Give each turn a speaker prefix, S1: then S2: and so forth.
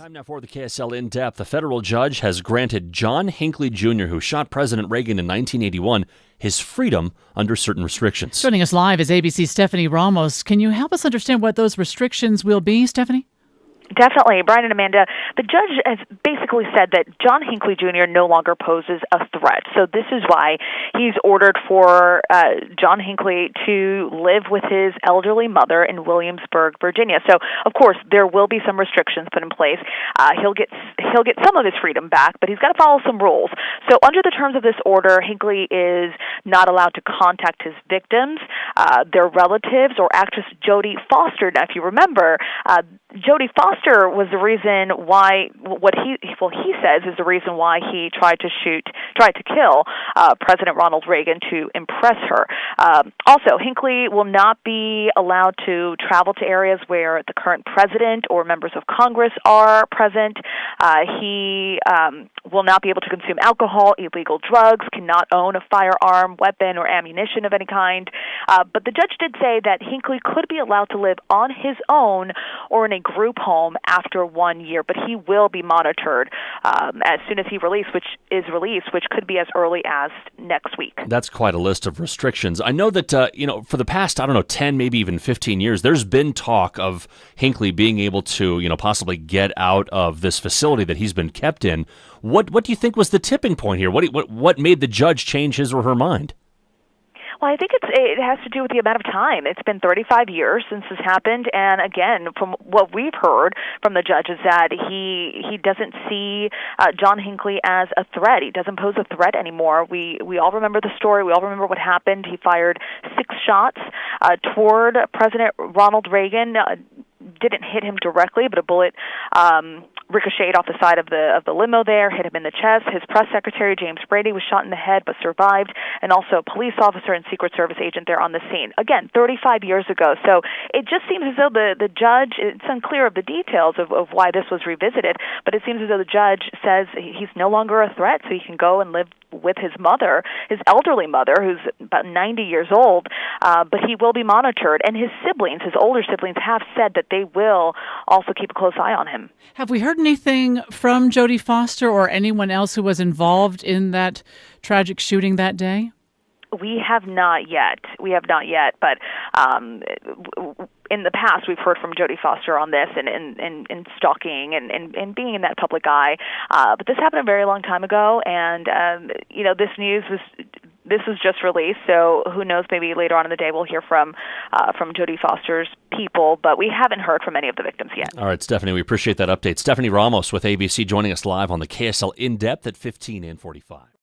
S1: Time now for the KSL In Depth. A federal judge has granted John Hinckley Jr., who shot President Reagan in 1981, his freedom under certain restrictions.
S2: Joining us live is ABC's Stephanie Ramos. Can you help us understand what those restrictions will be, Stephanie?
S3: Definitely. Brian and Amanda, the judge has basically said that John Hinckley Jr. no longer poses a threat. So this is why he's ordered for John Hinckley to live with his elderly mother in Williamsburg, Virginia. So, of course, there will be some restrictions put in place. He'll get some of his freedom back, but he's got to follow some rules. So under the terms of this order, Hinckley is not allowed to contact his victims, their relatives, or actress Jodie Foster. Now, if you remember, Jodie Foster was the reason why, he says is the reason why he tried to kill President Ronald Reagan to impress her. Also, Hinckley will not be allowed to travel to areas where the current president or members of Congress are present. He will not be able to consume alcohol, illegal drugs, cannot own a firearm, weapon, or ammunition of any kind. But the judge did say that Hinckley could be allowed to live on his own or in a group home after 1 year, but he will be monitored as soon as he's released, which could be as early as next week.
S1: That's quite a list of restrictions. I know that, for the past, 10, maybe even 15 years, there's been talk of Hinckley being able to, possibly get out of this facility that he's been kept in. What do you think was the tipping point here? What made the judge change his or her mind?
S3: Well, I think it has to do with the amount of time. It's been 35 years since this happened, and again, from what we've heard from the judge is that he doesn't see John Hinckley as a threat. He doesn't pose a threat anymore. We all remember the story. We all remember what happened. He fired 6 shots toward President Ronald Reagan. Didn't hit him directly, but a bullet ricocheted off the side of the limo there, hit him in the chest. His press secretary, James Brady, was shot in the head but survived, and also a police officer and Secret Service agent there on the scene. Again, 35 years ago. So it just seems as though the judge, it's unclear of the details of why this was revisited, but it seems as though the judge says he's no longer a threat, so he can go and live with his mother, his elderly mother, who's about 90 years old, but he will be monitored. And his siblings, his older siblings, have said that they will also keep a close eye on him.
S2: Have we heard anything from Jodie Foster or anyone else who was involved in that tragic shooting that day?
S3: We have not yet. But in the past, we've heard from Jodie Foster on this and stalking and being in that public eye. But this happened a very long time ago, and this was just released. So who knows? Maybe later on in the day we'll hear from Jodie Foster's people, but we haven't heard from any of the victims yet.
S1: All right, Stephanie, we appreciate that update. Stephanie Ramos with ABC joining us live on the KSL In Depth at 15 and 45.